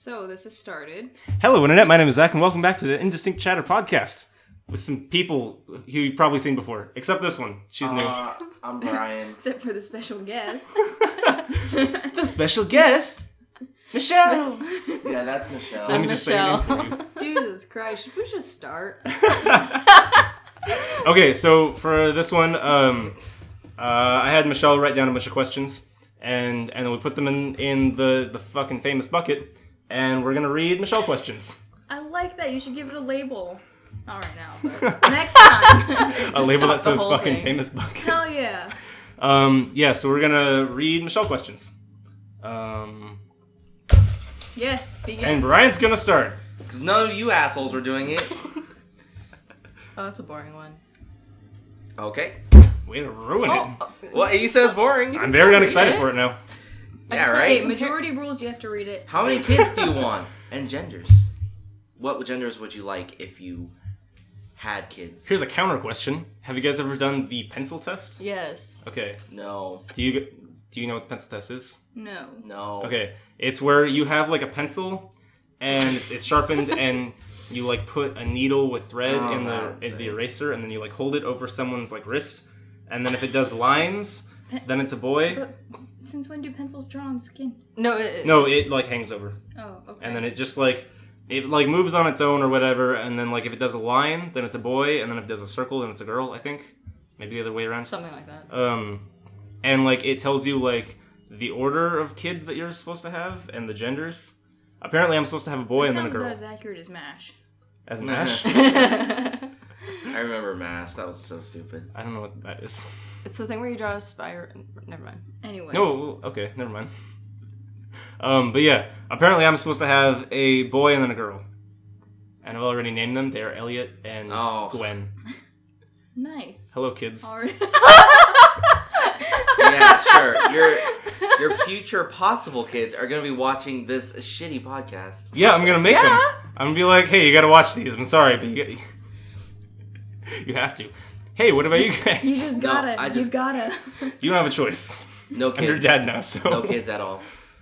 So, this has started. Hello, Internet. My name is Zach, and welcome back to the Indistinct Chatter podcast with some people who you've probably seen before, except this one. She's new. I'm Brian. Except for the special guest. The special guest, Michelle. Yeah, that's Michelle. Let me just say your name for you. Jesus Christ, should we just start? Okay, so for this one, I had Michelle write down a bunch of questions, and then we put them in the fucking famous bucket, and we're gonna read Michelle questions. I like that. You should give it a label. Not right now, but next time. A label that stop the says whole fucking thing. famous bucket. Hell yeah. Yeah, so we're gonna read Michelle questions. Yes, begin. And Brian's gonna start. Because none of you assholes were doing it. Oh, that's a boring one. Okay. Way to ruin it. Well, you said it's boring. I'm very unexcited for it now. Yeah, Hey, right? majority rules, you have to read it. How many kids do you want? And genders. What genders would you like if you had kids? Here's a counter question. Have you guys ever done the pencil test? Yes. Okay. No. Do you know what the pencil test is? No. No. Okay. It's where you have like a pencil and it's sharpened and you like put a needle with thread in the eraser and then you like hold it over someone's like wrist and then if it does lines, then it's a boy. But since when do pencils draw on skin? No, It like hangs over. Oh, okay. And then it just like moves on its own or whatever and then like if it does a line, then it's a boy and then if it does a circle, then it's a girl, I think. Maybe the other way around. something like that. And like it tells you like the order of kids that you're supposed to have and the genders. Apparently I'm supposed to have a boy and then a girl. About as accurate as MASH. As MASH? I remember MASH. That was so stupid. I don't know what that is. It's the thing where you draw a spiral. Never mind. Anyway. No, okay, never mind. But yeah, apparently I'm supposed to have a boy and then a girl. And I've already named them. They are Elliot and Gwen. Nice. Hello, kids. Already. Yeah, sure. Your future possible kids are going to be watching this shitty podcast. Yeah, I'm gonna make them. I'm gonna be like, hey, you gotta watch these. I'm sorry, but you have to. Hey, what about you guys? You just gotta. You gotta. You don't have a choice. No kids. I'm your dad now, so. No kids at all.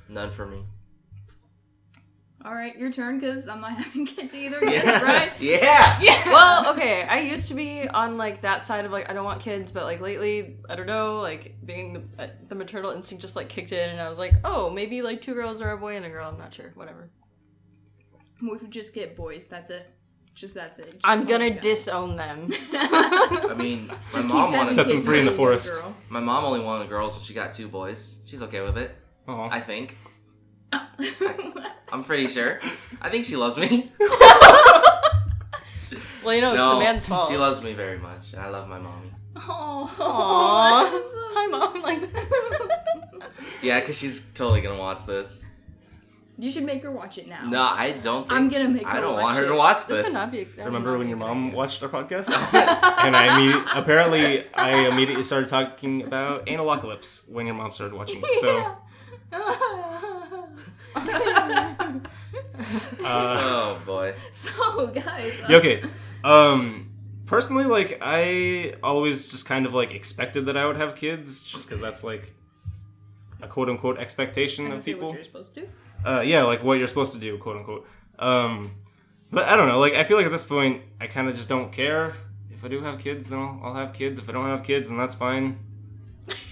None for me. Alright, your turn, because I'm not having kids either yet, right? Yeah. Yeah. Well, okay. I used to be on like that side of like I don't want kids, but like lately I don't know, like being the maternal instinct just like kicked in, and I was like, oh, maybe like 2 girls or a boy and a girl. I'm not sure. Whatever. What if we just get boys? That's it. That's it. Just I'm gonna go. disown them. I mean, my Just mom keep wanted. Set having them free in the kids until you get a forest. girl. My mom only wanted a girl, so she got 2 boys. She's okay with it. Aw. I think. I'm pretty sure. I think she loves me. Well, you know, it's the man's fault. She loves me very much, and I love my mommy. Aww. Hi, mom. Like. Yeah, because she's totally gonna watch this. You should make her watch it now. No, I don't think. I'm gonna make her I don't watch want her it. to watch This this. would not be. Remember when your mom watched our podcast? Oh. And I immediately started talking about Analocalypse when your mom started watching it. So, Oh boy. So, guys. yeah, okay. Personally, like, I always just kind of, like, expected that I would have kids, just because that's, like, a quote-unquote expectation of people. What you're supposed to do? Yeah, like, what you're supposed to do, quote-unquote. But I don't know, like, I feel like at this point, I kind of just don't care. If I do have kids, then I'll have kids. If I don't have kids, then that's fine.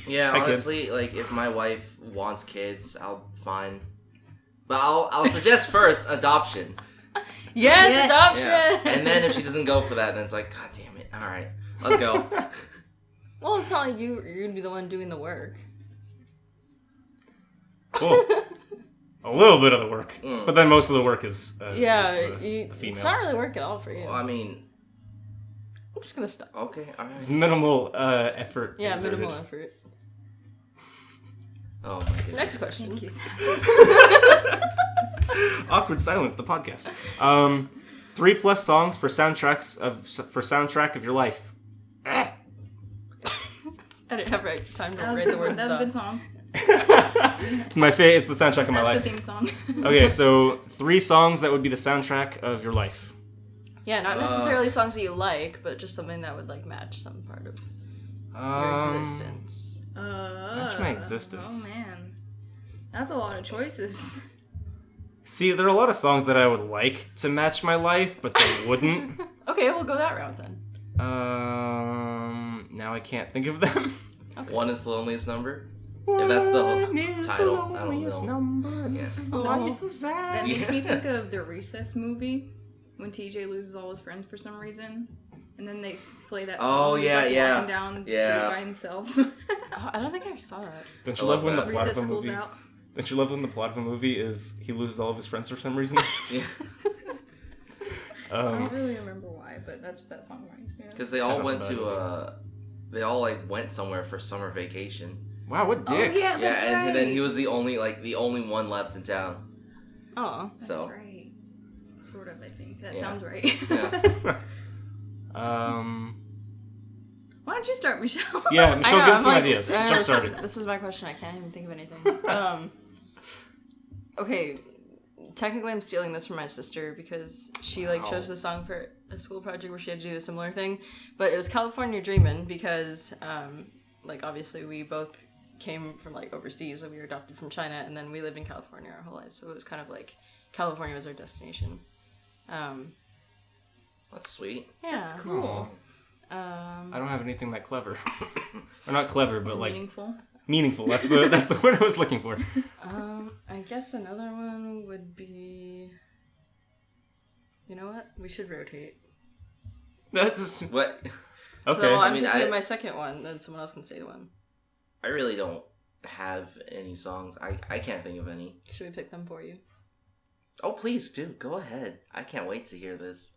Yeah, Hi, honestly, like if my wife wants kids, I'll fine. But I'll suggest first adoption. Yes, adoption. Yeah. And then if she doesn't go for that, then it's like, God damn it. All right, let's go. Well, it's not like you're gonna be the one doing the work. Cool. A little bit of the work. Mm. But then most of the work is, The female. it's not really work at all for you. Well, I mean, I'm just gonna stop. okay, all It's right. minimal effort. Yeah, exerted. minimal effort. Oh my goodness. Next question. Thank you. Awkward silence, the podcast. 3+ songs for soundtrack of your life. I didn't have time to That was, write the word. that was a good song. It's my favorite. It's the soundtrack of my That's life. the theme song. Okay, so 3 songs that would be the soundtrack of your life. Yeah, not necessarily songs that you like, but just something that would like match some part of your existence. Match my existence. Oh man, that's a lot of choices. See, there are a lot of songs that I would like to match my life, but they wouldn't. Okay, we'll go that route then. Now I can't think of them. Okay. One is the loneliest number. If that's the whole title, I don't know. This is the Oh, life of Zach. That makes me think of the Recess movie when TJ loses all his friends for some reason, and then they play that song. Oh, he's, yeah, like, yeah. walking down the Yeah. street by himself. Oh, I don't think I saw that. Don't you I love love when the that. plot Recess of a school's movie? out. Don't you love when the plot of a movie is he loses all of his friends for some reason? Yeah. I don't really remember why, but that song reminds me of. Because they I all don't went know to they all like went somewhere for summer vacation. Wow, what dicks! yeah. Yeah, That's and then right. he was the only one left in town. Oh. That's So right. Sort of, I think. That Yeah. sounds right. yeah. Why don't you start, Michelle? Yeah, I Michelle, know, give us I'm some like, ideas. Jump this, started. this is my question. I can't even think of anything. Okay, technically I'm stealing this from my sister because she like chose the song for a school project where she had to do a similar thing, but it was California Dreamin' because like obviously we both came from like overseas, so we were adopted from China, and then we lived in California our whole lives, so it was kind of like California was our destination. That's sweet. Yeah, That's cool. I don't have anything that clever, or not clever, but like Meaningful. meaningful. That's the word I was looking for. I guess another one would be. You know what? We should rotate. That's What? okay. So I'm I mean, thinking I- of my second one, then someone else can say the one. I really don't have any songs. I can't think of any. Should we pick them for you? Oh, please do. Go ahead. I can't wait to hear this.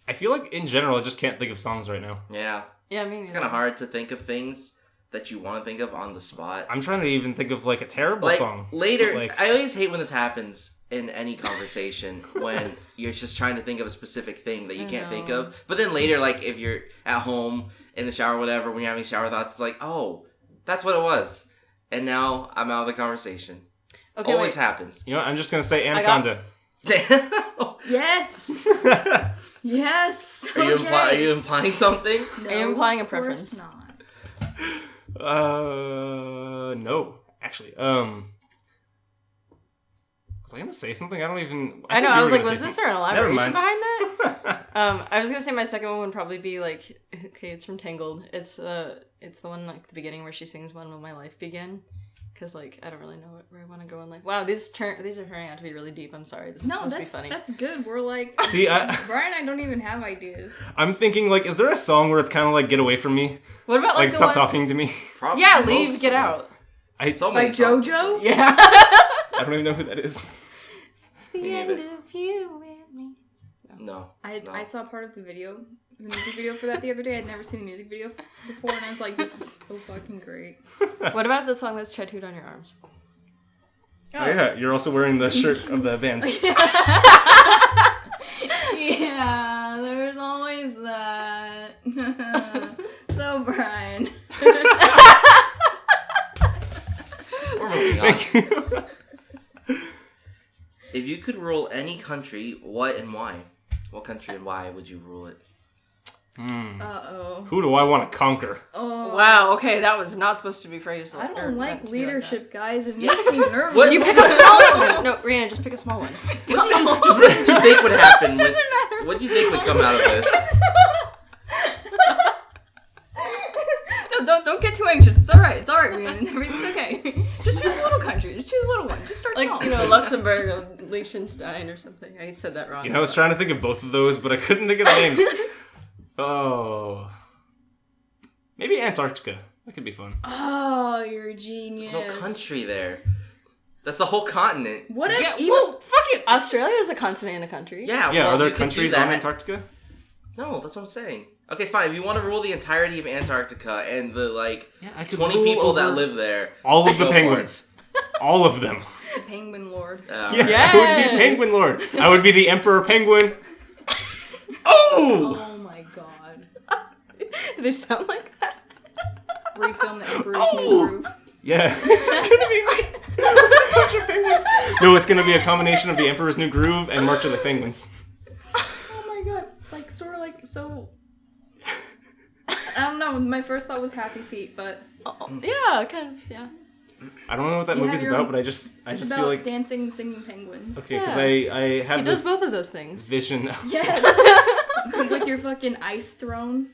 I feel like in general, I just can't think of songs right now. Yeah. Yeah, me It's kind of hard to think of things that you want to think of on the spot. I'm trying to even think of like a terrible Like, song. later, Like- I always hate when this happens in any conversation when you're just trying to think of a specific thing that you I can't think know. of. But then later, like, if you're at home, in the shower, whatever, when you're having shower thoughts, it's like, oh, that's what it was. And now I'm out of the conversation. Okay, Always wait. happens. You know what? I'm just gonna say got- Anaconda. Yes. Yes. Are you, Okay. are you implying something? No, Are you implying a of course preference? not. No, actually. Was I gonna say something? I don't even. I know, think I you was were like, gonna was say this something. there an Never elaboration mind. behind that? I was gonna say my second one would probably be like, okay, it's from Tangled. It's the one like the beginning where she sings "When Will My Life Begin," because like I don't really know where I want to go in life. Wow, these are turning out to be really deep. I'm sorry, this is No, supposed to be that's funny. that's good. We're like, See, Brian and I don't even have ideas. I'm thinking like, is there a song where it's kind of like "Get Away from Me"? What about like Like, the stop one? talking to me. Probably Yeah, most leave, of get them. out. So many Like songs. JoJo? Yeah. I don't even know who that is. It's the Me end neither. of you and me. No. I No. saw part of the music video for that the other day. I'd never seen the music video before, and I was like, this is so fucking great. What about the song that's tattooed on your arms? Oh yeah, you're also wearing the shirt of the band. Yeah, there's always that. So, Brian. We're moving on. Thank you. If you could rule any country, what and why? What country and why would you rule it? Uh-oh. Who do I want to conquer? Oh. Wow, okay, that was not supposed to be phrased I like or don't meant like to be like that. leadership, guys. It makes me nervous. What? You pick a small one. No, Rhiannon, just pick a small one. Just what did you think would happen? Doesn't matter. What do you think would come out of this? No, don't get too anxious. It's alright, Rhiannon. Everything's okay. Just choose a little country. Just choose a little one. Just start small. Like, you know, Luxembourg or Liechtenstein or something. I said that wrong. You know, I was trying to think of both of those, but I couldn't think of the names. Oh, maybe Antarctica. That could be fun. Oh, you're a genius. There's no country there. That's a whole continent. What if Yeah, even... well, fuck it. Australia is a continent and a country. Yeah, Yeah, well, are there you could do countries that. on Antarctica? No, that's what I'm saying. Okay, fine. If you want to rule the entirety of Antarctica and the, like, Yeah, I could 20 rule people that over live there. all of the go for it. penguins. All of them. the penguin lord? Yes, I would be Yes. Penguin Lord. I would be the Emperor Penguin. Oh! Oh my god. Do they sound like that? Refilm the Emperor's Oh! New Groove. Yeah, it's gonna be me. March of Penguins. No, it's gonna be a combination of the Emperor's New Groove and March of the Penguins. Oh my god. Like, sort of like, so... I don't know. My first thought was Happy Feet, but... Oh, yeah, kind of, yeah. I don't know what that You movie's have your about, own- but I just It's feel about like dancing, singing penguins. okay, because Yeah. I have He this does both of those things. vision. Yes. With your fucking ice throne.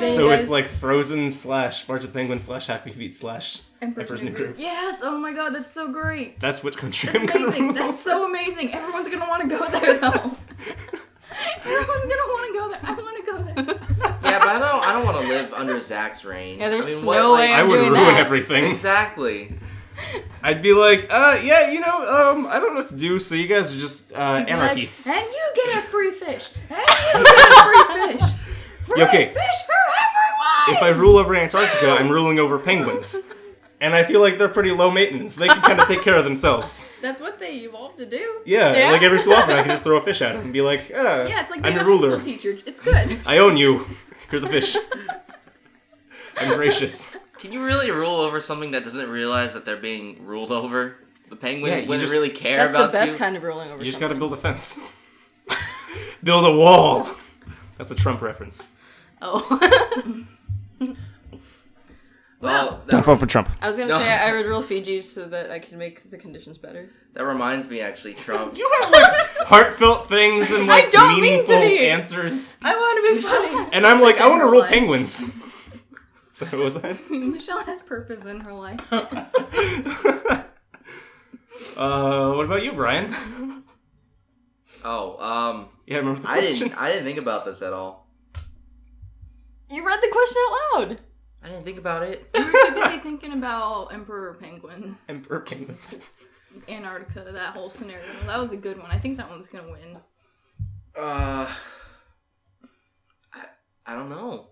So it's like Frozen / March of the Penguins / Happy Feet / Emperor's New Groove. Yes. Oh my god, that's so great. That's what country That's I'm gonna amazing. rule That's so amazing. Everyone's gonna want to go there though. Everyone's gonna want to go there. I want to go there. Yeah, but I don't want to live under Zach's reign. Yeah, there's what, no way I I'm would doing ruin that. everything. Exactly. I'd be like, yeah, I don't know what to do, so you guys are just anarchy. Like, and you get a free fish. And you get a free fish. Free Okay. fish for everyone. If I rule over Antarctica, I'm ruling over penguins. And I feel like they're pretty low maintenance. They can kind of take care of themselves. That's what they evolved to do. Yeah, like every so often I can just throw a fish at them and be like, Yeah, it's like being I'm a your high school ruler. teacher. It's good. I own you. Here's a fish. I'm gracious. Can you really rule over something that doesn't realize that they're being ruled over? The penguins Yeah, you wouldn't just- really care That's about the best you. kind of ruling over You just gotta something. build a fence. Build a wall. That's a Trump reference. Oh. Well, Don't vote for Trump. I was gonna No. say I would rule Fiji so that I can make the conditions better. that reminds me, actually, Trump. You have like heartfelt things and like don't mean to meaningful be. answers. I want to be funny. And I'm like, I want to her rule life. penguins. So what was that? Michelle has purpose in her life. What about you, Brian? Oh, Yeah, remember the I question? didn't think about this at all. You read the question out loud. I didn't think about it. You were too busy thinking about Emperor Penguin, Emperor penguins. Antarctica, that whole scenario. That was a good one. I think that one's gonna win. I don't know.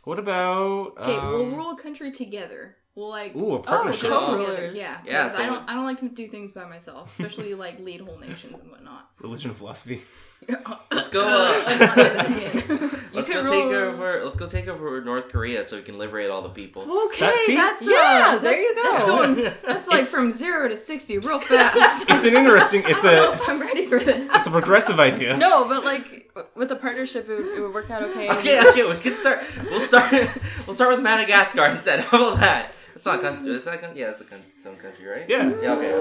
What about? Okay, we'll rule a country together. We'll like Ooh, a partnership. co-rulers. Yeah, Yeah, 'cause so I don't like to do things by myself, especially like lead whole nations and whatnot. Religion and philosophy. Let's go. Let's not do that again. Let's could go take rule- over. Let's go take over North Korea so we can liberate all the people. Okay, See? that's Yeah, there you That's, go. going, that's like from 0 to 60 real fast. It's an interesting. It's I don't know a. if I'm ready for this. It's a progressive idea. No, but like with a partnership, it would work out okay. Okay, we can start. We'll start with Madagascar instead. How about that? It's not country. It's not country. Yeah, it's its own country, right? Yeah. Yeah. Okay.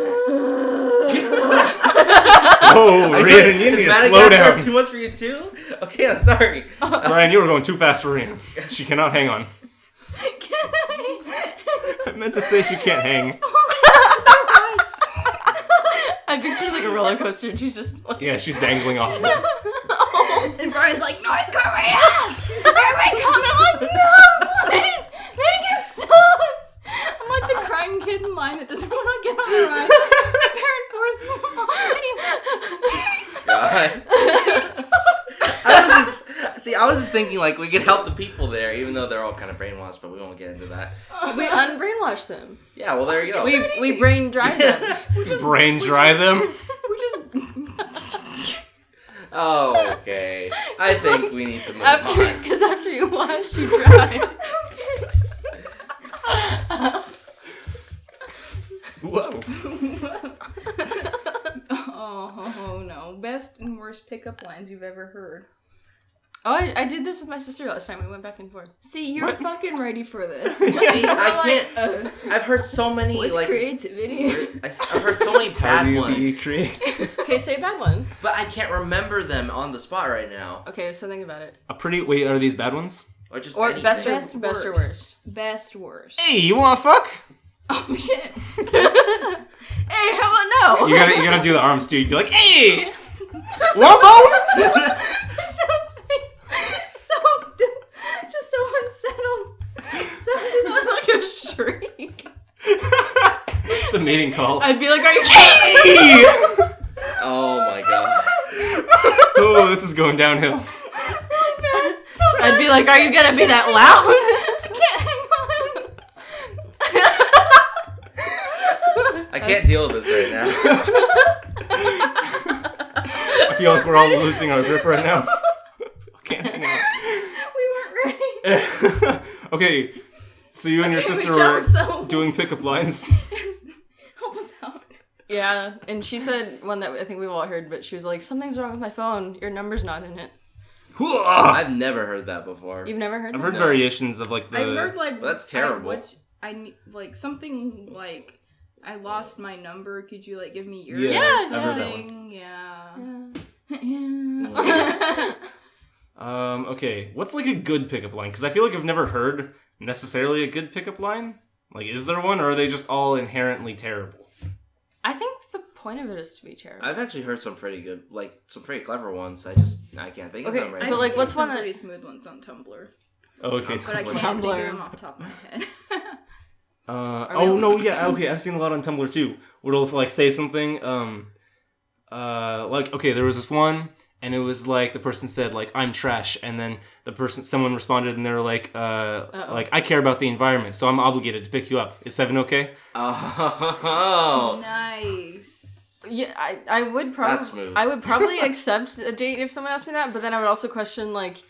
Oh, Rhiannon, you Is need to slow Madagascar down. too much for you too? Okay, I'm sorry. Brian, you were going too fast for Rhiannon. She cannot hang on. Can I meant to say she can't hang. I picture like a roller coaster, and she's just like, Yeah, she's dangling off. And Brian's like, North Korea! Here we come! I'm like, no, please! Make it stop! I'm like the crying kid in line that doesn't want to get on the ride. My parent forces him on anyway. God. I was just thinking like we could help the people there, even though they're all kind of brainwashed, but we won't get into that. we unbrainwash them. Yeah, well there you go. We brain dry them. Brain dry them. We just... Oh, okay. I think we need to move on. Because after you wash, you dry. Whoa. Oh, no. Best and worst pickup lines you've ever heard. Oh, I did this with my sister last time. We went back and forth. See, you're What? fucking ready for this. See, I can't. I've heard so many What's like. creativity? I've heard so many How bad do you ones, be creative? Okay, say a bad one. but I can't remember them on the spot right now. Okay, so think about it. Wait, are these bad ones? Or just Or anything. best or worst. Best worst. Hey, you wanna fuck? Oh, shit. Hey, how about no? You gotta do the arms too. You'd be like, hey! One bone? Michelle's face. Just so unsettled. So This just was like a shriek. It's a mating call. I'd be like, are you Hey! Oh my god. Oh, this is going downhill. really fast. So fast. I'd be like, are you gonna be that loud? I can't hang on. I can't deal with this right now. I feel like we're all losing our grip right now. Can't hang on. We weren't ready. Okay, so you and your sister Michelle, were so- doing pickup lines. Help us out. Yeah, and she said one that I think we've all heard, but she was like, something's wrong with my phone. Your number's not in it. I've never heard that before. You've never heard that? I've heard variations of like the. I've heard like That's terrible. Like something like I lost my number. Could you like give me yours? Yeah, Yeah, I've heard that Something? Yeah. Okay, what's like a good pickup line? Because I feel like I've never heard necessarily a good pickup line. Like, is there one, or are they just all inherently terrible? I think the point of it is to be terrible. I've actually heard some pretty good, like some pretty clever ones. I can't think of Okay, them right but, now. like, what's some one that- pretty smooth ones on Tumblr? Okay, But I Tumblr. can't think of Tumblr. them off the top of my head. Okay, I've seen a lot on Tumblr too. Where it'll like say something, like, okay, there was this one, and it was like the person said like I'm trash, and then someone responded, and they were like, like I care about the environment, so I'm obligated to pick you up. Is 7 okay? Oh, Nice. Yeah, I would That's probably smooth. I would probably accept a date if someone asked me that, but then I would also question like,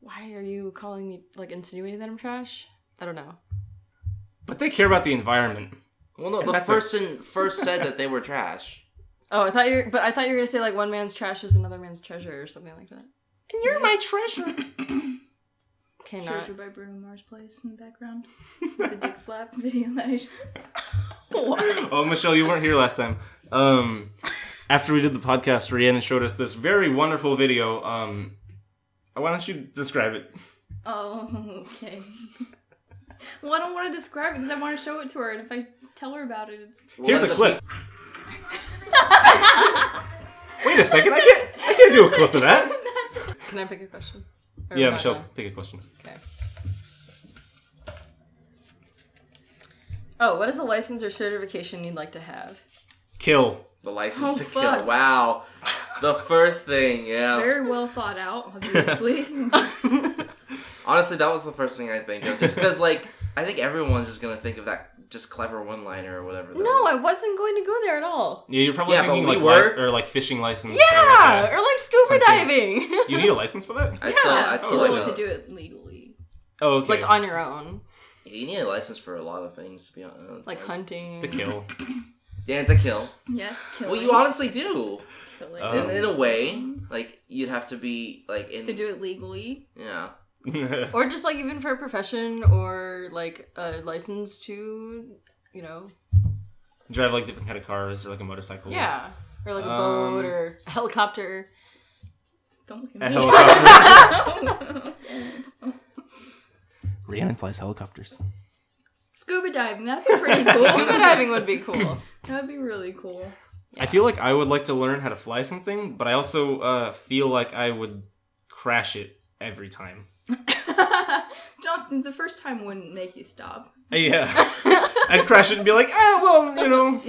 why are you calling me, like, insinuating that I'm trash? I don't know. But they care about the environment. well, no, And the that's person first said that they were trash. Oh, I thought you were gonna say like one man's trash is another man's treasure or something like that. And you're my treasure. Okay, not. Treasure by Bruno Mars plays in the background. The dick slap video that I Oh, Michelle, you weren't here last time. After we did the podcast, Rhiannon showed us this very wonderful video. Why don't you describe it? Oh, okay. Well, I don't want to describe it because I want to show it to her, and if I tell her about it, it's... Here's a clip. Wait a second, I can't do a clip of that. Can I pick a question? Or Yeah, not Michelle, done? pick a question. Okay. Oh, what is a license or certification you'd like to have? Kill. The license to kill. fuck. Wow. The first thing, yeah. Very well thought out, obviously. Honestly, that was the first thing I think of. Just because, like, I think everyone's just going to think of that just clever one-liner or whatever. that No, was. I wasn't going to go there at all. Yeah, you're probably Yeah, but thinking we like were. or like fishing license. Yeah, Or or like scuba Hunting. diving. do you need a license for that? I'd Yeah, still well, like to a, do it legally. Oh, okay. Like on your own, you need a license for a lot of things, to be honest. like hunting. to kill. Yeah, to kill. Yes, killing. Well, you honestly do. Killing. In a way, like, you'd have to be, like, in... To do it legally. Yeah. Or just like even for a profession or like a license to, you know, Drive like different kind of cars or like a motorcycle. yeah, or like a boat or a helicopter. Don't look A at me. helicopter. Rhiannon flies helicopters. Scuba diving, that'd be pretty cool. Scuba diving would be cool. That'd be really cool. I feel like I would like to learn how to fly something, but I also feel like I would crash it every time. Jonathan, the first time wouldn't make you stop. Yeah. I'd crash it and be like, well, you know,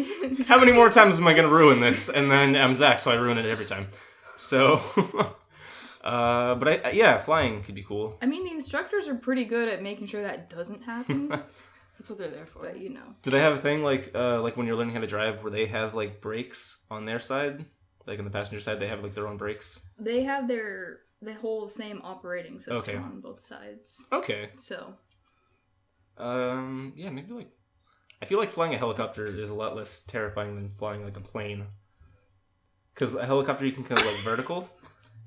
how many more times am I going to ruin this? And then I'm Zach, so I ruin it every time. So, but yeah, flying could be cool. I mean, the instructors are pretty good at making sure that doesn't happen. That's what they're there for. But, you know. Do they have a thing like when you're learning how to drive where they have like brakes on their side? Like on the passenger side, they have like their own brakes? They have the whole same operating system Okay. on both sides. Okay. So, Yeah, maybe like... I feel like flying a helicopter is a lot less terrifying than flying like a plane. Because a helicopter you can kind of like vertical.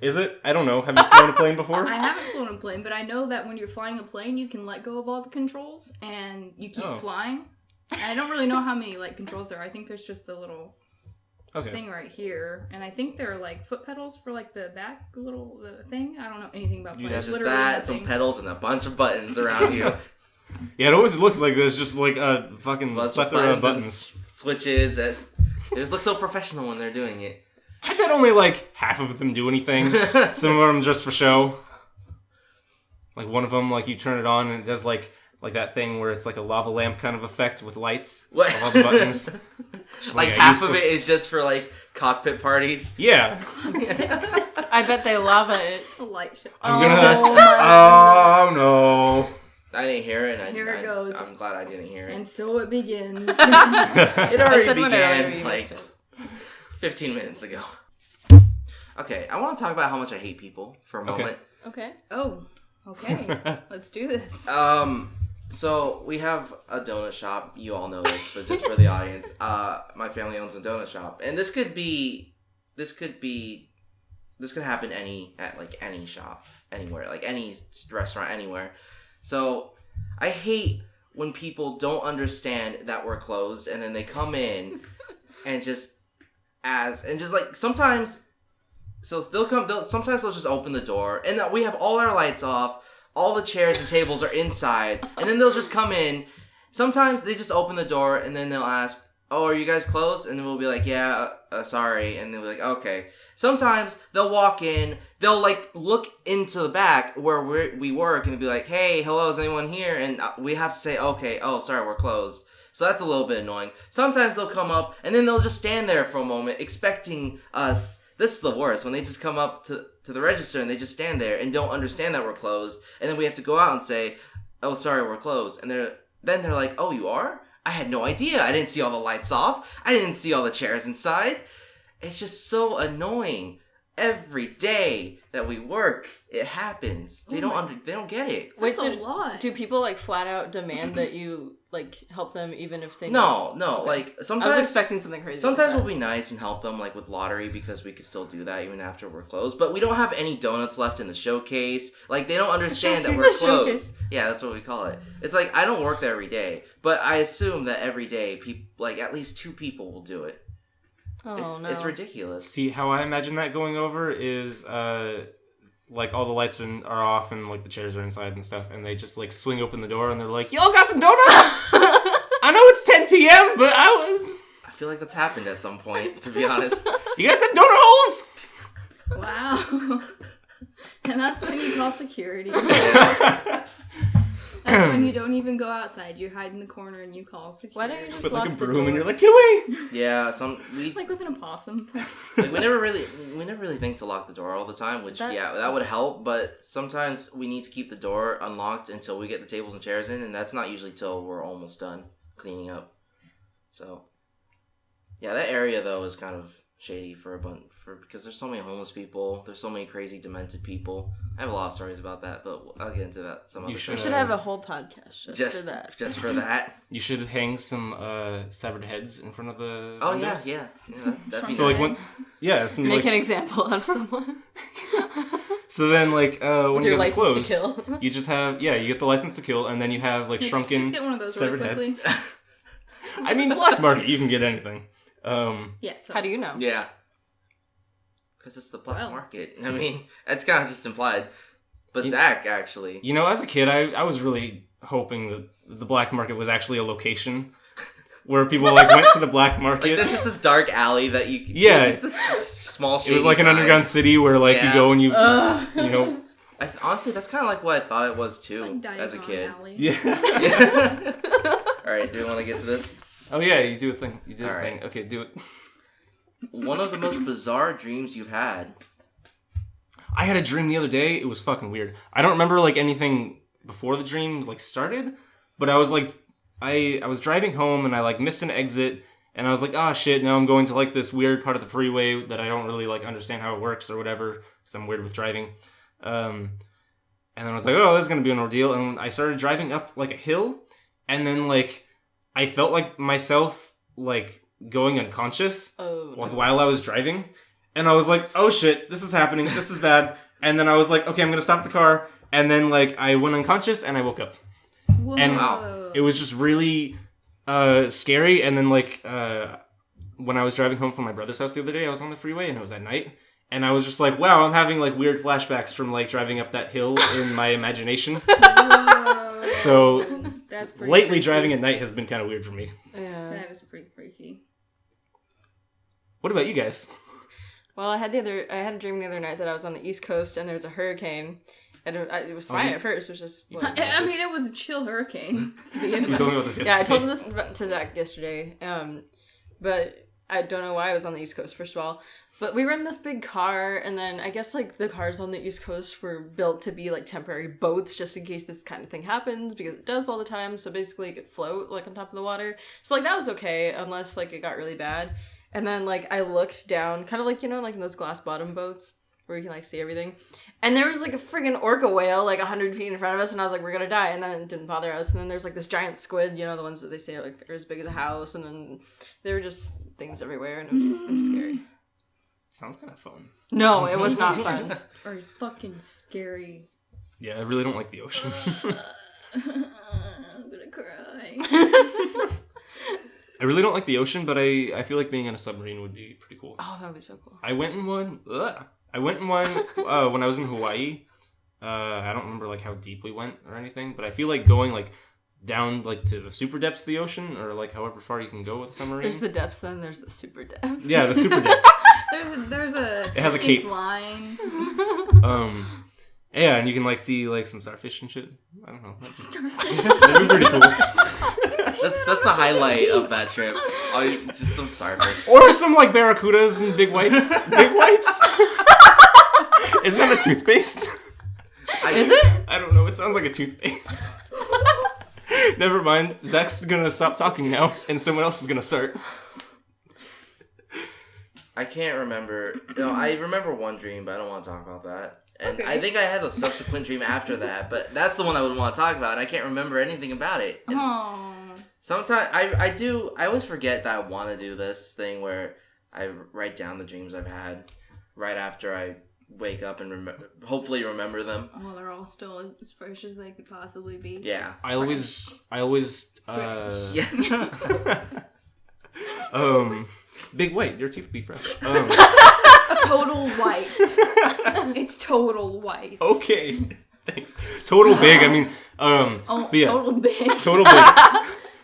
Is it? I don't know. Have you flown a plane before? I haven't flown a plane, but I know that when you're flying a plane, you can let go of all the controls and you keep Oh. flying. And I don't really know how many like controls there are. I think there's just the little Okay. thing right here, and I think there are like foot pedals for like the back little the thing. I don't know anything about You planes. It's just Literally that, some nothing. pedals, and a bunch of buttons around you. Yeah, it always looks like there's just like a fucking Bunch of plethora of buttons and buttons. switches. It just looks so professional when they're doing it. I bet only like half of them do anything. Some of them just for show. Like one of them, like you turn it on and it does like that thing where it's like a lava lamp kind of effect with lights. What? Of all the buttons. Just Like a half of it useless- is just for like cockpit parties. Yeah. I bet they lava it. A light show. I'm gonna. my Oh no. I didn't hear it. Here it goes. I'm glad I didn't hear it. And so it begins. It I already said one earlier, began you like missed it. 15 minutes ago. Okay, I want to talk about how much I hate people for a Okay. moment. Okay. Oh, okay. Let's do this. So we have a donut shop. You all know this, but just for the audience, my family owns a donut shop, and this could be this could happen at like any shop, anywhere, like any restaurant, anywhere. So I hate when people don't understand that we're closed, and then they come in and just like sometimes. So sometimes they'll just open the door, and we have all our lights off, all the chairs and tables are inside, and then they'll just come in. Sometimes they just open the door, and then they'll ask, "Oh, are you guys closed?" And then we'll be like, "Yeah, sorry," and they'll be like, "Okay." Sometimes they'll walk in, they'll like look into the back where we work, and be like, "Hey, hello, is anyone here?" And we have to say, "Okay, oh, sorry, we're closed." So that's a little bit annoying. Sometimes they'll come up, and then they'll just stand there for a moment, expecting us. This is the worst, when they just come up to the register and they just stand there and don't understand that we're closed. And then we have to go out and say, "Oh, sorry, we're closed." And then they're like, "Oh, you are? I had no idea. I didn't see all the lights off. I didn't see all the chairs inside." It's just so annoying. Every day that we work, it happens. They don't get it. Wait, That's so a lot. do people like flat out demand that you like help them even if they No, Okay. like I sometimes was expecting something crazy. Sometimes like we'll be nice and help them, like with lottery, because we could still do that even after we're closed. But we don't have any donuts left in the showcase. Like, they don't understand that we're Showcase. closed. Yeah, that's what we call it. It's like, I don't work there every day, but I assume that every day, like at least 2 people will do it. Oh, no. It's ridiculous. See, how I imagine that going over is, like, all the lights are off and, like, the chairs are inside and stuff, and they just, like, swing open the door and they're like, "Y'all got some donuts?" I know it's 10 p.m., but I feel like that's happened at some point, to be honest. You got them donut holes? Wow. And that's when you call security. Yeah. That's when you don't even go outside. You hide in the corner and you call security. Why don't you just Put, lock like, a the broom door? and you're like, "Get away!" Yeah, Like with an opossum. like we never really think to lock the door all the time, which that would help, but sometimes we need to keep the door unlocked until we get the tables and chairs in, and that's not usually till we're almost done cleaning up. So yeah, that area though is kind of shady because there's so many homeless people, there's so many crazy demented people. I have a lot of stories about that, but I'll get into that some other You time. We should have a whole podcast just for that. Just for that. You should hang some severed heads in front of the Oh windows. yeah. That'd be So like nice. Make an example out of someone. So then like when With you your guys are license closed, to kill. you just have you get the license to kill, and then you have like shrunken Just get one of those really severed quickly. heads. I mean, black market, you can get anything. Yeah, so How do you know? Yeah. Because it's the black Well. market. I mean, that's kind of just implied. But Zach, actually. You know, as a kid, I was really hoping that the black market was actually a location where people like went to the black market. Like, there's just this dark alley that you... Yeah. There's just this small It was like an shady underground city where like you Yeah. go and you just, you know... honestly, that's kind of like what I thought it was, it's too, like as a Diagon kid. Alley. Yeah. Alright, do we want to get to this? Oh yeah, you do a thing. You did All a right. thing. Okay, do it. One of the most bizarre dreams you've had. I had a dream the other day. It was fucking weird. I don't remember like anything before the dream like started, but I was like, I was driving home and I like missed an exit, and I was like, ah shit, now I'm going to like this weird part of the freeway that I don't really like understand how it works or whatever, because I'm weird with driving. And then I was like, oh, this is gonna be an ordeal, and I started driving up like a hill, and then like I felt like myself like going unconscious like while I was driving. And I was like, oh shit, this is happening, this is bad. And then I was like, okay, I'm gonna stop the car. And then like I went unconscious and I woke up. Whoa. And Wow. it was just really scary. And then like when I was driving home from my brother's house the other day, I was on the freeway and it was at night. And I was just like, wow, I'm having like weird flashbacks from like driving up that hill in my imagination. Whoa. So That's pretty lately freaky. driving at night has been kind of weird for me. Yeah. That is pretty freaky. What about you guys? Well, I had a dream the other night that I was on the East Coast and there was a hurricane, and it was fine at first. It was just You what- told me I about mean, this. it was a chill hurricane to begin You with. told me about this yesterday. yeah. I told this to Zach yesterday, but I don't know why I was on the East Coast. First of all, but we were in this big car, and then I guess like the cars on the East Coast were built to be like temporary boats just in case this kind of thing happens, because it does all the time. So basically, it could float like on top of the water. So like that was okay unless like it got really bad. And then, like, I looked down, kind of like, you know, like in those glass bottom boats where you can, like, see everything. And there was, like, a friggin' orca whale, like, 100 feet in front of us, and I was like, we're gonna die. And then it didn't bother us. And then there's, like, this giant squid, you know, the ones that they say, like, are as big as a house. And then there were just things everywhere, and it was scary. Sounds kind of fun. No, it was not fun. Are fucking scary. Yeah, I really don't like the ocean. I'm gonna cry. I really don't like the ocean, but I feel like being in a submarine would be pretty cool. Oh, that would be so cool. I went in one when I was in Hawaii. I don't remember like how deep we went or anything, but I feel like going like down like to the super depths of the ocean, or like however far you can go with a submarine. There's the depths, then there's the super depths. Yeah, the super depths. There's a It has a cape line. Yeah, and you can like see like some starfish and shit. I don't know. That'd be pretty cool. That's the highlight of that trip. Just some starfish. Or some like barracudas and big whites. Big whites. Isn't that a toothpaste? Is it? I don't know. It sounds like a toothpaste. Never mind. Zach's gonna stop talking now, and someone else is gonna start. I can't remember. No, I remember one dream, but I don't want to talk about that. And Okay. I think I had a subsequent dream after that, but that's the one I would want to talk about, and I can't remember anything about it. And Oh. sometimes I always forget that I want to do this thing where I write down the dreams I've had right after I wake up and hopefully remember them. Well, they're all still as fresh as they could possibly be. Yeah. I always Yeah. Big white, your teeth be fresh. Total white. It's total white. Okay. Thanks. Total big, I mean, Oh, but yeah, total big. total big.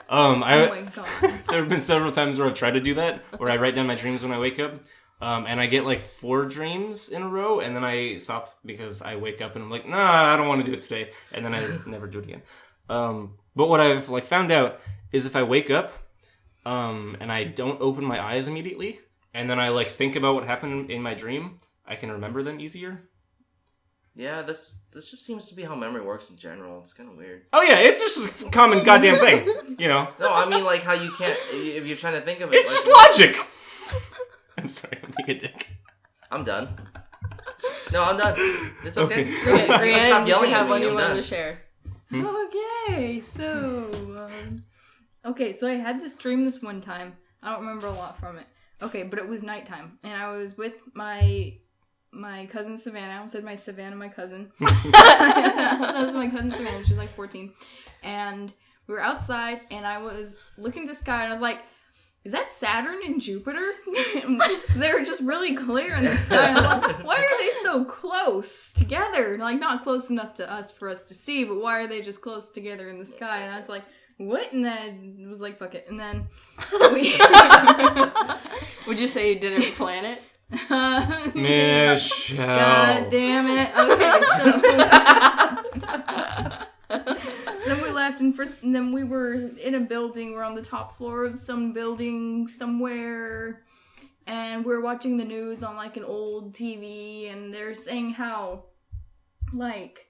Oh my god. There have been several times where I've tried to do that, where I write down my dreams when I wake up, and I get like 4 dreams in a row, and then I stop because I wake up and I'm like, nah, I don't want to do it today, and then I never do it again. But what I've like found out is if I wake up, and I don't open my eyes immediately, and then I like think about what happened in my dream, I can remember them easier. Yeah, this just seems to be how memory works in general. It's kind of weird. Oh yeah, it's just a common goddamn thing, you know. No, I mean like how you can't if you're trying to think of it. It's like, just logic. I'm sorry, I'm being a dick. I'm done. No, I'm done. It's okay. Okay. Okay, Stop Rhiannon, did you yelling at have me, one you I'm wanted done. to share? Okay, so I had this dream this one time. I don't remember a lot from it. Okay, but it was nighttime, and I was with my cousin Savannah. I almost said my cousin. That was my cousin Savannah. She's like 14, and we were outside, and I was looking at the sky, and I was like, "Is that Saturn and Jupiter?" They were just really clear in the sky. And I'm like, why are they so close together? Like, not close enough to us for us to see, but why are they just close together in the sky? And I was like, what? And then I was like, fuck it. And then we... Would you say you didn't plan it? Michelle. God damn it. Okay, so... Then we left, and then we were in a building. We're on the top floor of some building somewhere, and we're watching the news on like an old TV, and they're saying how like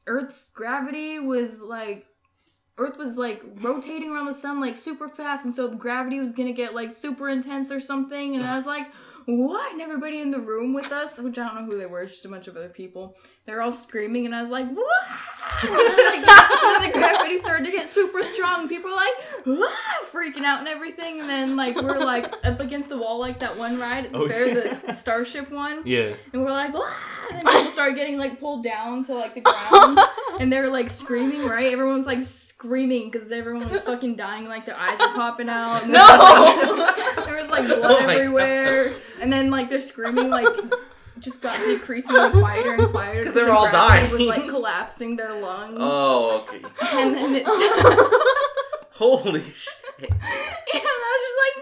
Earth's gravity was like Earth was like rotating around the sun like super fast, and so the gravity was gonna get like super intense or something. And I was like, what? And everybody in the room with us, which I don't know who they were, just a bunch of other people, they're all screaming, and I was like, what? And then the gravity started to get super strong. People were like, "Ah!" freaking out and everything. And then like we're like up against the wall, like that one ride at the fair, the Starship one. Yeah. And we're like, "Ah!" And then people started getting like pulled down to like the ground, and they were like screaming. Right? Everyone's like screaming because everyone was fucking dying. Like their eyes were popping out. And there was like blood everywhere. God. And then like they're screaming like. Just got decreasingly quieter and quieter because they were all dying. It was like collapsing their lungs. Oh, okay. And then it's holy shit. And I was just like,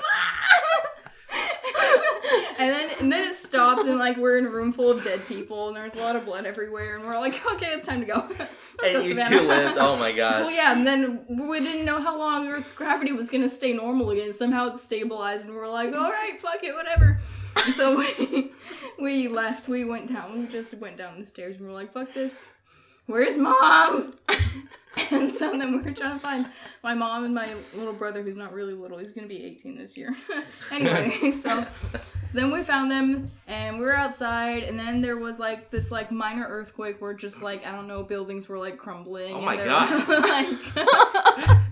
and then it stopped, and like we're in a room full of dead people, and there's a lot of blood everywhere, and we're like, okay, it's time to go. And you two lived. Oh my gosh. Well, yeah, and then we didn't know how long Earth's gravity was gonna stay normal again. Somehow it stabilized, and we're like, all right, fuck it, whatever. And so we left. We went down. We just went down the stairs, and we're like, fuck this. Where's Mom? And so then we were trying to find my mom and my little brother, who's not really little. He's going to be 18 this year. Anyway, so then we found them, and we were outside, and then there was like this like minor earthquake where just like, I don't know, buildings were like crumbling. Oh my and god.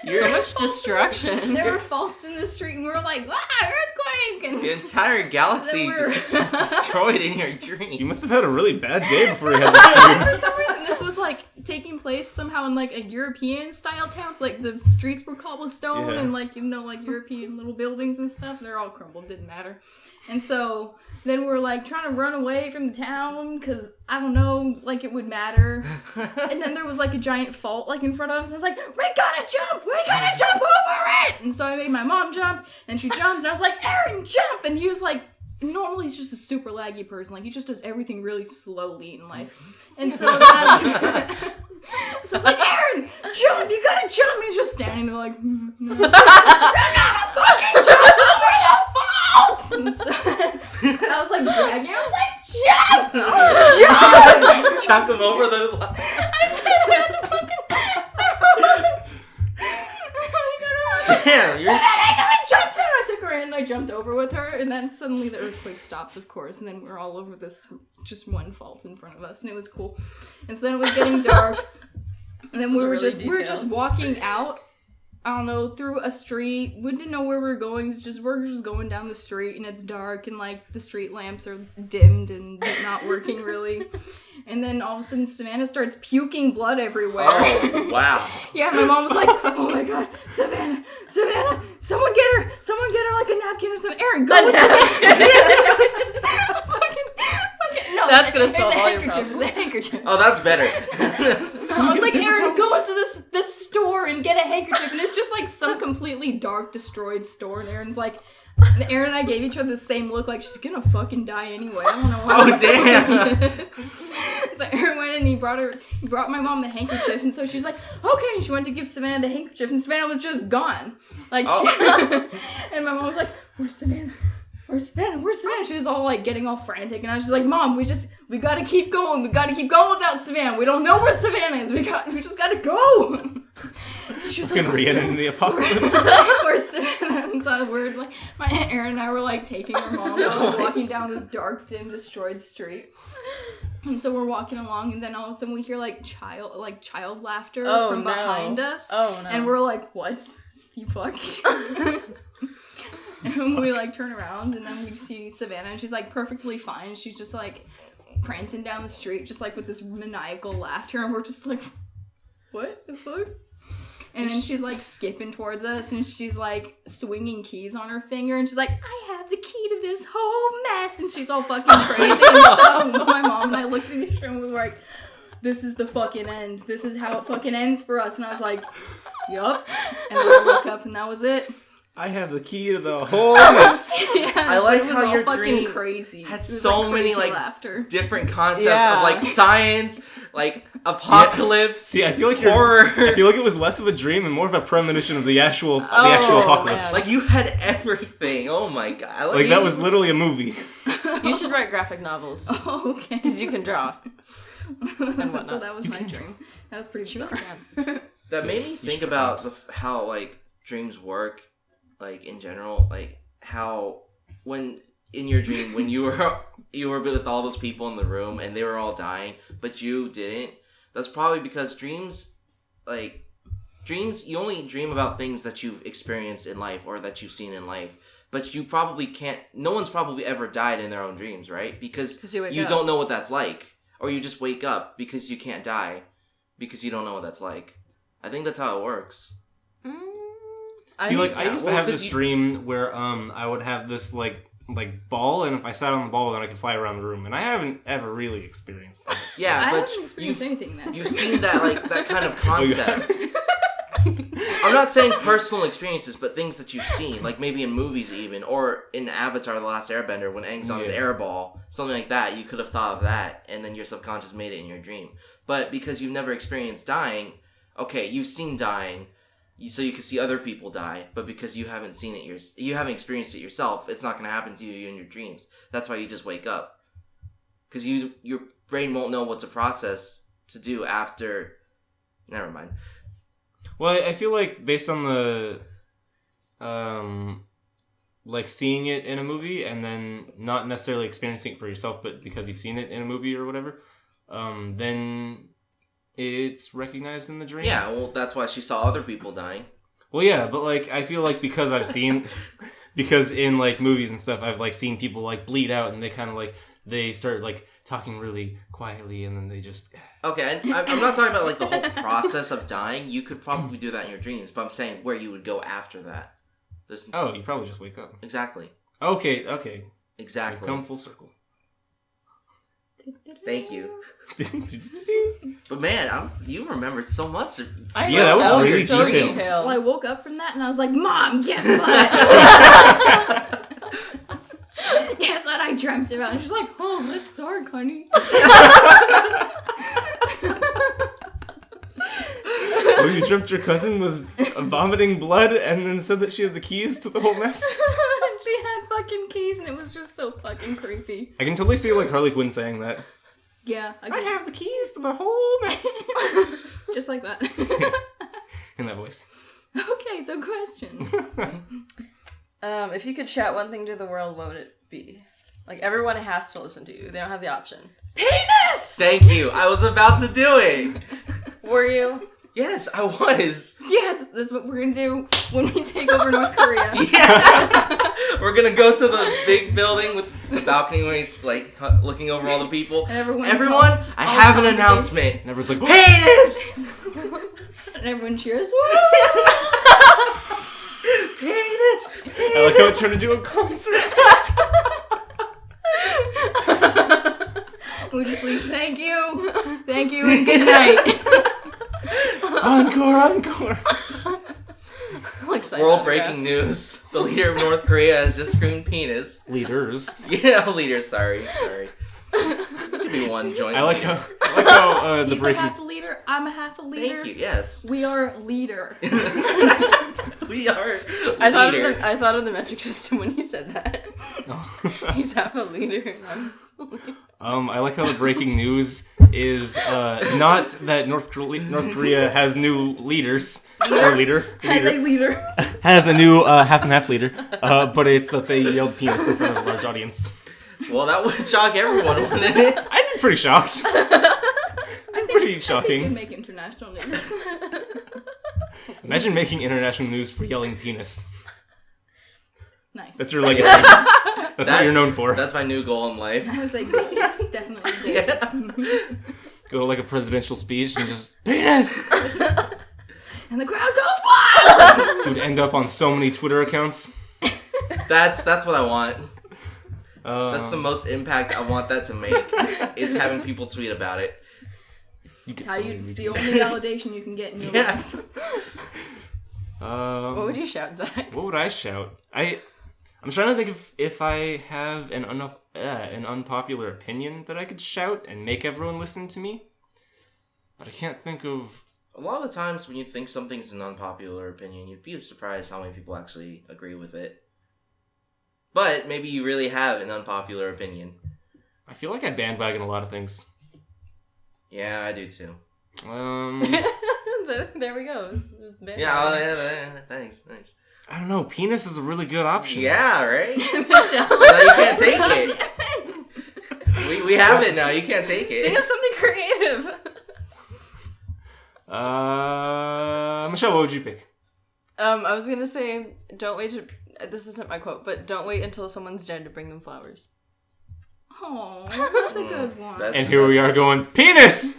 So much destruction. There were faults in the street, and we were like, earthquake! And The entire galaxy So was destroyed in your dream. You must have had a really bad day before you had this and dream. for some reason, this was like taking place somehow in like a European style town. So like the streets were cobblestone Yeah. and like like European little buildings and stuff. They're all crumbled, didn't matter. And so then we're like trying to run away from the town because I don't know, like it would matter. And then there was like a giant fault like in front of us. And I was like, we gotta jump over it. And so I made my mom jump, and she jumped, and I was like, Aaron, jump! And he was like, normally he's just a super laggy person. Like he just does everything really slowly in life. And so that's so I was like, Aaron, jump! You gotta jump! And he's just standing there like, no. You're not fucking jump over the fault! And so I was like dragging. I was like, jump! Jump! Just chuck him over the. I did the fucking. Damn, you're. I gotta jump too! I took her in and I jumped over with her, and then suddenly the earthquake stopped, of course, and then we were all over this just one fault in front of us, and it was cool. And so then it was getting dark, and then we were just walking out, I don't know, through a street. We didn't know where we were going. We're just going down the street, and it's dark, and like the street lamps are dimmed and not working really. And then all of a sudden, Savannah starts puking blood everywhere. Oh, wow. Yeah, my mom was like, "Oh my god, Savannah, someone get her like a napkin or something. Aaron, go with the fucking, no, That's gonna it's solve a all your handkerchief. problems. It's a handkerchief. Oh, that's better. So I was like, Aaron, go into this store and get a handkerchief, and it's just like some completely dark, destroyed store. And Aaron's like, Aaron and I gave each other the same look, like she's gonna fucking die anyway. I don't know why. Oh, damn. So Aaron went and he brought my mom the handkerchief, and so she's like, okay, and she went to give Savannah the handkerchief, and Savannah was just gone. Like, and my mom was like, where's Savannah? Where's Savannah? She was all like getting all frantic, and I was just like, Mom, we gotta keep going. We gotta keep going without Savannah. We don't know where Savannah is. We just gotta go. So she was like, Rhiannon in the apocalypse. Where's Savannah? And so we're like, my Aunt Erin and I were like taking our mom while walking down this dark, dim, destroyed street. And so we're walking along, and then all of a sudden we hear like child laughter from behind us. Oh no! And we're like, what? You fuck? And we like turn around, and then we see Savannah, and she's like perfectly fine. She's just like prancing down the street, just like with this maniacal laughter, and we're just like, what the fuck? And then she's like skipping towards us, and she's like swinging keys on her finger, and she's like, I have the key to this whole mess, and she's all fucking crazy and stuff. And my mom and I looked at each other, and we were like, this is the fucking end. This is how it fucking ends for us. And I was like, yup. And then I woke up, and that was it. I have the key to the whole mess. Yeah, I like it was how all your fucking dream crazy. had It was, so like, many crazy like laughter. different concepts Yeah. of like science, like apocalypse, See, I feel like horror. I feel like it was less of a dream and more of a premonition of the actual apocalypse. man. Like you had everything. Oh my god! I Like that was literally a movie. You should write graphic novels Oh, okay. because you can draw. And whatnot. So that was You my can- dream. That was pretty She bizarre. really can. That made me think should about try how like dreams work, like in general, like how when in your dream when you were with all those people in the room and they were all dying, but you didn't. That's probably because dreams you only dream about things that you've experienced in life or that you've seen in life. But you probably can't. No one's probably ever died in their own dreams, right? Because you wake you up. don't know what that's like, or you just wake up because you can't die, because you don't know what that's like. I think that's how it works. See, like I used to have 'cause this you- dream where I would have this like ball, and if I sat on the ball, then I could fly around the room. And I haven't ever really experienced that. so- Yeah, I but haven't experienced anything then. you've seen that like that kind of Oh, you concept. I'm not saying personal experiences, but things that you've seen, like maybe in movies even, or in Avatar: The Last Airbender when Aang's on his Yeah. air ball, something like that. You could have thought of that, and then your subconscious made it in your dream. But because you've never experienced dying, okay, you've seen dying, so you can see other people die. But because you haven't seen it, you haven't experienced it yourself, it's not going to happen to you in your dreams. That's why you just wake up, because your brain won't know what to process to do after. Never mind. Well, I feel like based on the, like seeing it in a movie and then not necessarily experiencing it for yourself, but because you've seen it in a movie or whatever, then it's recognized in the dream. Yeah, well, that's why she saw other people dying. Well, yeah, but like I feel like because in like movies and stuff, I've like seen people like bleed out, and they kind of like they start like talking really quietly, and then they just. Okay, and I'm not talking about like the whole process of dying. You could probably do that in your dreams, but I'm saying where you would go after that. Oh, you probably just wake up. Exactly. Okay. Exactly. We've come full circle. Thank you. But man, you remembered so much. I Yeah, know, that was really so detailed. Well, I woke up from that and I was like, Mom, guess what? Guess what I dreamt about? And she's like, oh, that's dark, honey. Oh, you dreamt your cousin was vomiting blood and then said that she had the keys to the whole mess? She had fucking keys and it was just so fucking creepy. I can totally see like Harley Quinn saying that. Yeah. I have the keys to the whole mess. Just like that. In that voice. Okay, so question. If you could shout one thing to the world, what would it be? Like, everyone has to listen to you. They don't have the option. Penis! Thank you. I was about to do it. Were you? Yes, I was. Yes, that's what we're gonna do when we take over North Korea. Yeah. We're gonna go to the big building with the balcony where he's like looking over all the people. And everyone, I have an announcement. And everyone's like, Penis! And everyone cheers. Penis! I like how it turned into a concert. We just leave. Thank you, and good night. Encore. Like World breaking news. The leader of North Korea has just screamed penis. Leaders. Yeah, leader, sorry. Could be one joint. I like how the He's a breaking. half a leader. I'm a half a leader. Thank you, yes. We are leader. We are I thought of the metric system when you said that. Oh. He's half a leader. I like how the breaking news is not that North Korea has new leaders or leader As a leader. has a new half and half leader, but it's that they yelled penis in front of a large audience. Well, that would shock everyone, wouldn't it? I'd be pretty shocked. Pretty shocking. You can make international news. Imagine making international news for yelling penis. Nice. That's your legacy. That's what you're known for. That's my new goal in life. I was like, goals. Definitely goals. Go to like a presidential speech and just penis. And the crowd goes wild. It would end up on so many Twitter accounts. That's what I want. That's the most impact I want that to make. Is having people tweet about it. It's the only validation you can get in your life. What would you shout, Zach? What would I shout? I'm trying to think if I have an unpopular opinion that I could shout and make everyone listen to me. But I can't think of... A lot of the times when you think something's an unpopular opinion, you'd be surprised how many people actually agree with it. But maybe you really have an unpopular opinion. I feel like I bandwagon a lot of things. Yeah, I do too. There we go. Yeah, thanks. I don't know. Penis is a really good option. Yeah, right? Michelle. Now you can't take it. We have it now. You can't take Think it. of something creative. Michelle, what would you pick? I was gonna say, don't wait to... This isn't my quote, but don't wait until someone's dead to bring them flowers. Oh, that's a good one. And here we are going, penis!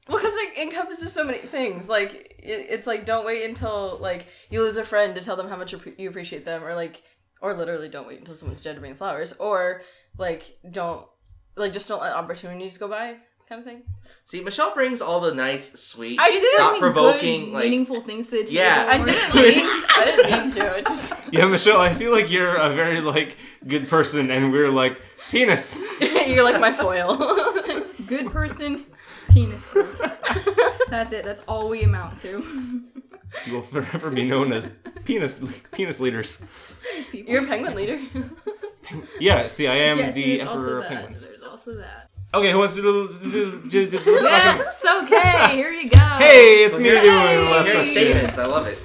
Well, because it encompasses so many things. Like, it's like, don't wait until, like, you lose a friend to tell them how much you appreciate them. Or literally don't wait until someone's dead to bring flowers. Or, just don't let opportunities go by, kind of thing. See, Michelle brings all the nice, sweet, I didn't thought-provoking, good, meaningful things to the table. Yeah. I didn't mean to. It just... Yeah, Michelle, I feel like you're a very, good person, and we're like, penis! You're like my foil. Good person, penis crew. That's it. That's all we amount to. You will forever be known as penis leaders. People. You're a penguin leader. Yeah, see, I am yes, the there's Emperor also of that. Penguins. There's also that. Okay, who wants to do Yes, okay, here you go. Hey, it's me doing the last Hearing question. statements, I love it.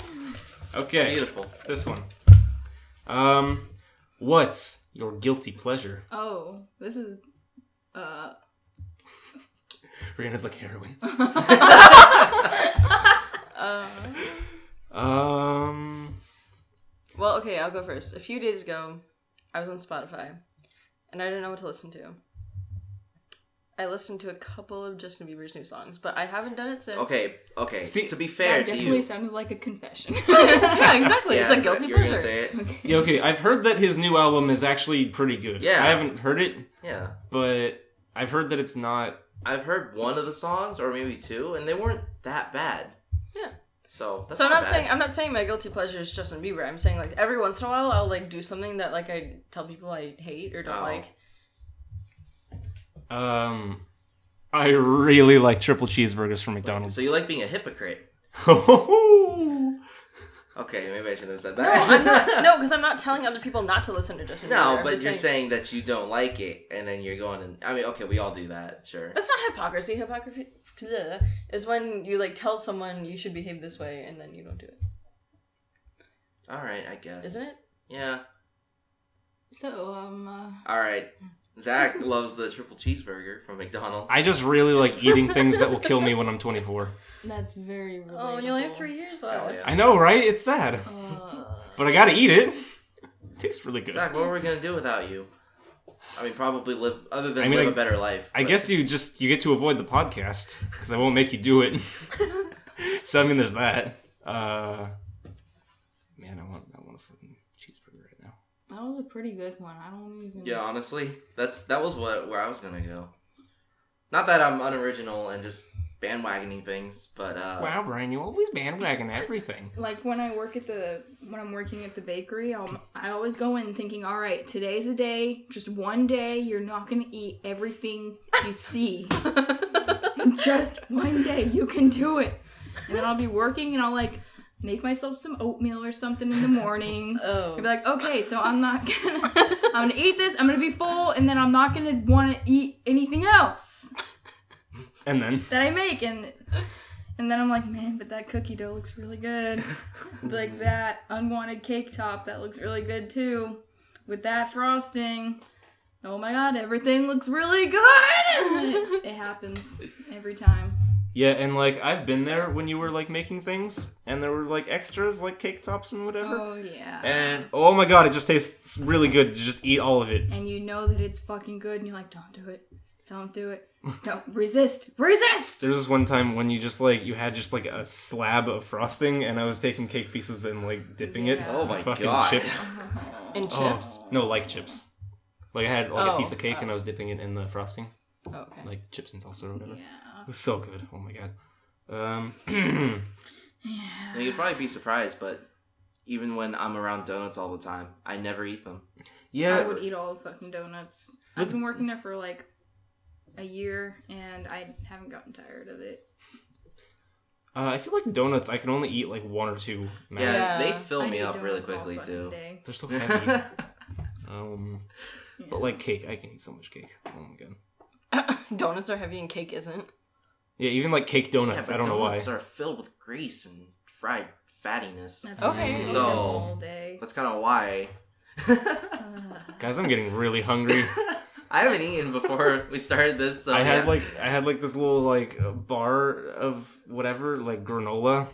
Okay, Beautiful. this one. What's your guilty pleasure? Oh, this is, Rhiannon's like heroin. Well, okay, I'll go first. A few days ago, I was on Spotify, and I didn't know what to listen to. I listened to a couple of Justin Bieber's new songs, but I haven't done it since. Okay. See, to be fair That to definitely you, sounded like a confession. Yeah, exactly. Yeah, It's a is that- guilty you were gonna pleasure. say it? Okay. Yeah, okay, I've heard that his new album is actually pretty good. Yeah. I haven't heard it, Yeah. but I've heard that it's not... I've heard one of the songs, or maybe two, and they weren't that bad. Yeah. So that's So not bad. I'm not saying my guilty pleasure is Justin Bieber. I'm saying like every once in a while I'll like do something that like I tell people I hate or don't Oh. like. I really like triple cheeseburgers from McDonald's. So you like being a hypocrite? Okay, maybe I shouldn't have said No, that. I'm not. No, because I'm not telling other people not to listen to Justin Bieber. No, I'm but just you're saying that you don't like it, and then you're going and I mean, okay, we all do that, sure. that's not hypocrisy. Hypocrisy is when you like tell someone you should behave this way and then you don't do it. All right, I guess. Isn't it? Yeah. So, All right. Zach loves the triple cheeseburger from McDonald's. I just really like eating things that will kill me when I'm 24. that's very relatable. Oh, you only have 3 years left. Oh, yeah. I know, right? It's sad. But I gotta eat it. Tastes really good. Zach, what were we gonna do without you? I mean, probably live other than I mean, live I- a better life. I but- guess you get to avoid the podcast because I won't make you do it. So I mean, there's that. Man, I want a fucking cheeseburger right now. That was a pretty good one. I don't even... Yeah, honestly, that was where I was gonna go. Not that I'm unoriginal and just bandwagoning things, but Wow, Brian, you always bandwagon everything. Like when I'm working at the bakery, I always go in thinking, all right, today's a day, just one day, you're not gonna eat everything you see. Just one day, you can do it. And then I'll be working and I'll like make myself some oatmeal or something in the morning. Oh. I'll be like, okay, so I'm gonna eat this, I'm gonna be full, and then I'm not gonna want to eat anything else And then that I make, and then I'm like, man, but that cookie dough looks really good. Like that unwanted cake top, that looks really good too. With that frosting, oh my god, everything looks really good. It happens every time. yeah, and like I've been there when you were like making things, and there were like extras like cake tops and whatever. Oh yeah. And oh my god, it just tastes really good to just eat all of it. And you know that it's fucking good, and you're like, don't do it. Don't do it. Don't resist. Resist! There's this one time when you just like you had just like a slab of frosting, and I was taking cake pieces and like dipping it. Yeah. Oh my fucking God. chips. And Oh, chips? no, like chips. Like I had like a Oh, piece of cake and I was dipping it in the frosting, Oh, okay. like chips and salsa or whatever. Yeah. It was so good. Oh my god. Yeah. You'd probably be surprised, but even when I'm around donuts all the time, I never eat them. I Yeah. would eat all the fucking donuts. I've been working there for like a year, and I haven't gotten tired of it. I feel like donuts I can only eat like one or two max. Yes, Yeah. they fill I me eat up really donuts all quickly fucking too. day. They're so heavy. Yeah. But like cake, I can eat so much cake. Oh my god. Donuts are heavy and cake isn't. Yeah, even like cake Yeah, donuts. but I don't know why. donuts are filled with grease and fried fattiness. That's Okay. why I eat So- them all day. That's kind of why. Guys, I'm getting really hungry. I haven't eaten before we started this. So I had yeah. like this little like bar of whatever like granola,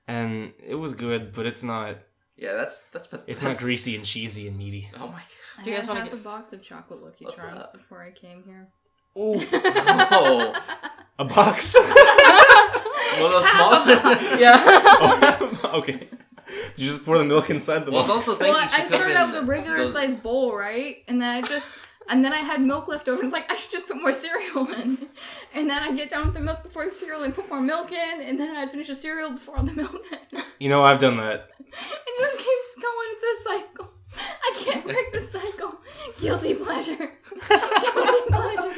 and it was good, but it's not It's not greasy and cheesy and meaty. Oh my Do you guys wanna have get- a box of chocolate Lucky What's Charms that? before I came here? god. Ooh. Oh. A box. One of the small. Yeah. Oh, okay. You just pour the milk inside the Well, it's box. also thinking Well, you should I cook started in out with a regular those- sized bowl, right? And then I had milk left over. It's like I should just put more cereal in. And then I get done with the milk before the cereal and put more milk in. And then I'd finish the cereal before all the milk in. You know, I've done that. It just keeps going. It's a cycle. I can't break the cycle. Guilty pleasure. Guilty pleasure.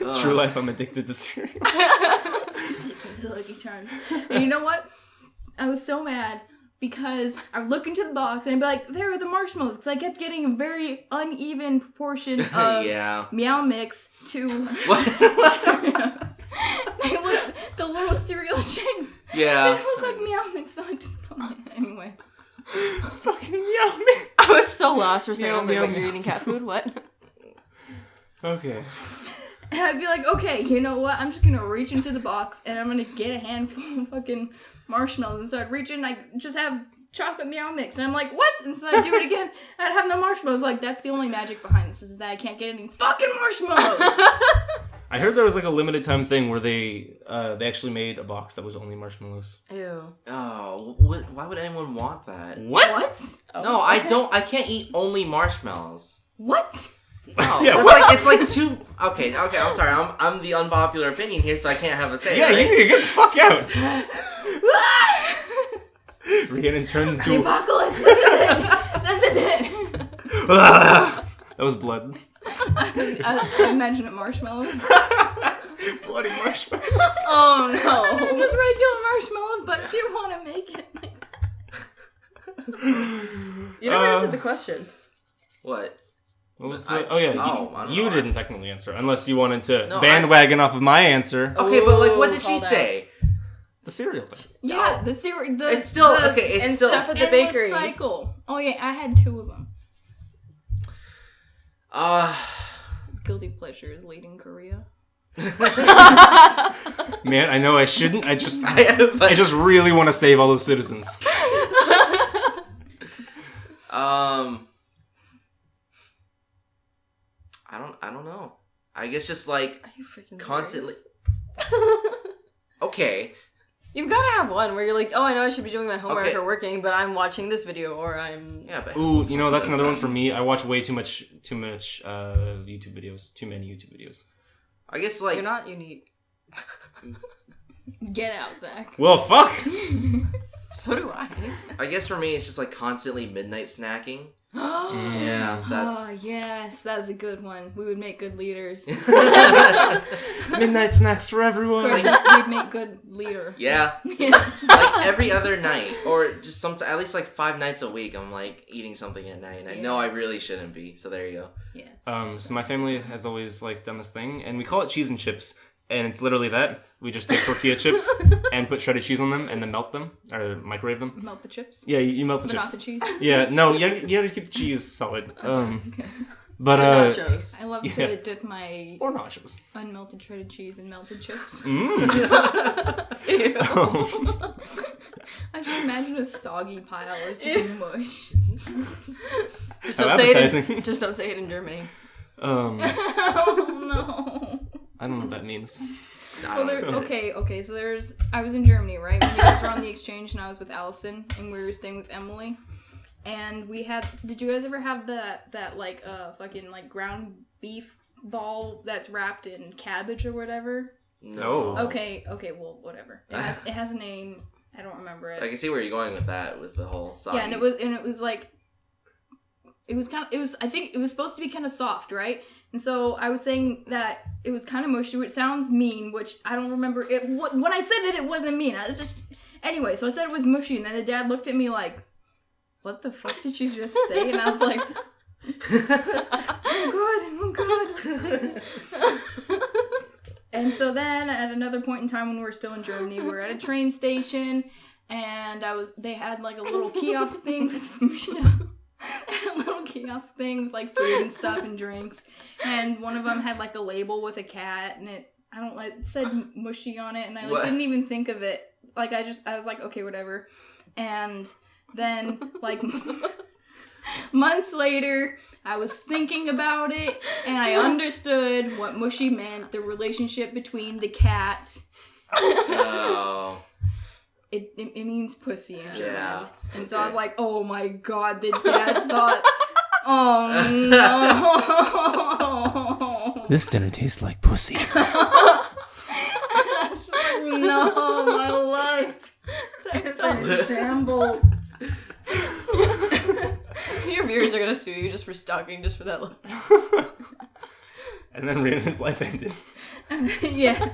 Ugh. True life, I'm addicted to cereal. It's the Lucky Charms. And you know what? I was so mad because I would look into the box and I'd be like, there are the marshmallows. Because I kept getting a very uneven proportion of Yeah. Meow Mix to What? they look, the little cereal shapes. Yeah. They look like Meow Mix, so I just anyway. Fucking yummy. I was so lost for a second. I was like, Meow, what, meow, you're eating cat food? What? Okay. And I'd be like, okay, you know what? I'm just gonna reach into the box and I'm gonna get a handful of fucking marshmallows. And so I'd reach in and I'd just have chocolate meow mix. And I'm like, what? And so I'd do it again. I'd have no marshmallows. Like, that's the only magic behind this is that I can't get any fucking marshmallows. I heard there was like a limited time thing where they actually made a box that was only marshmallows. Ew. Oh, why would anyone want that? What? Oh, No, okay. I can't eat only marshmallows. What? Oh, Yeah, that's what? like it's like two. Okay, I'm sorry. I'm the unpopular opinion here, so I can't have a say. Yeah, right? you need to get the fuck out. Rhiannon turned The into apocalypse. This is it. This is it. that was blood. I imagine it marshmallows. Bloody marshmallows. Oh no. Just regular marshmallows, but if you want to make it like that. You never answered the question. What? What was I the? don't You know. didn't technically answer unless you wanted to No, bandwagon off of my answer. Okay, but like, what did she Called out. say? The cereal thing. Yeah, the cereal. It's still okay. It's and still. stuff at the endless bakery. cycle. Oh yeah, I had 2 of them. Guilty pleasure is leading Korea. Man, I know I shouldn't. I just But- I just really want to save all those citizens. I don't know. I guess just like Are you freaking constantly. serious? Okay. You've got to have one where you're like, oh, I know I should be doing my homework Okay. or working, but I'm watching this video or I'm. Yeah, but Ooh, you know that's another one for me. I watch way too much YouTube videos. Too many YouTube videos. I guess like You're not unique. Get out, Zach. Well, fuck. So do I. I guess for me it's just like constantly midnight snacking. Oh Yeah, that's yes, that's a good one. We would make good leaders. Midnight snacks for everyone. We'd make good leader. yeah. Yes. Like every other night, or just at least like 5 nights a week, I'm like eating something at night, and I know I really shouldn't be. So there you go. Yes. So my family has always like done this thing, and we call it cheese and chips. And it's literally that. We just take tortilla chips and put shredded cheese on them and then melt them or microwave them. Melt the chips. Yeah, you melt the But chips. not the cheese. Yeah, no, you gotta keep the cheese solid. Okay. But nachos. I love Yeah. to dip my or nachos. unmelted shredded cheese in melted chips. Mm. Ew. I just imagine a soggy pile where it's just mush. Just How don't say it. appetizing. Just don't say it in Germany. Oh no. I don't know what that means. Well, okay. So I was in Germany, right? When you guys were on the exchange, and I was with Allison, and we were staying with Emily, and we had. Did you guys ever have that like fucking like ground beef ball that's wrapped in cabbage or whatever? No. Okay. Well, whatever. It has a name. I don't remember it. I can see where you're going with that, with the whole soggy. Yeah, and it was like. I think it was supposed to be kind of soft, right? And so I was saying that it was kind of mushy, which sounds mean, which I don't remember. When I said it wasn't mean. I was just... Anyway, so I said it was mushy, and then the dad looked at me like, what the fuck did you just say? And I was like, I'm good. And so then, at another point in time when we were still in Germany, we were at a train station, and they had like a little kiosk thing with a little kiosk thing with like food and stuff and drinks, and one of them had like a label with a cat, and it said mushy on it, and I didn't even think of it. Like I was like, okay, whatever. And then like months later, I was thinking about it, and I understood what mushy meant, the relationship between the cat. Oh. It means pussy in German. Yeah. And so I was like, oh my god, the dad thought, oh no. This dinner tastes like pussy. And I was just like, no, my life. It's in shambles. Your viewers are gonna sue you just for stalking, just for that look. And then Rhiannon's life ended. Yeah.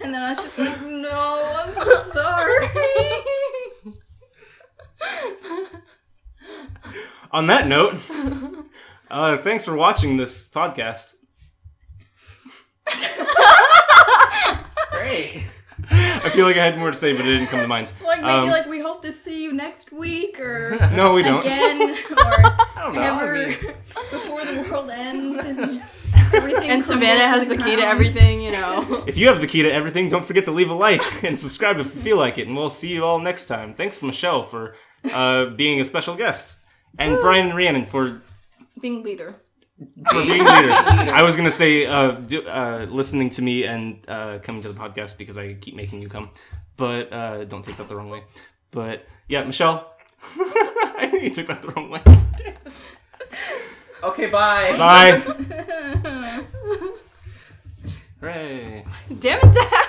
And then I was just like, no, I'm sorry. On that note, thanks for watching this podcast. Great. I feel like I had more to say, but it didn't come to mind. Like maybe like we hope to see you next week or No, we don't. again or I don't know. ever I mean, before the world ends. And Everything And crumbles Savannah has the key to ground. everything, you know. If you have the key to everything, don't forget to leave a like and subscribe if you feel like it. And we'll see you all next time. Thanks, Michelle, for being a special guest. And Brian and Rhiannon for Being leader. being leader. I was going to say listening to me and coming to the podcast because I keep making you come. But don't take that the wrong way. But yeah, Michelle. I think you took that the wrong way. Okay, bye. Bye. Hooray. Damn it, Zach!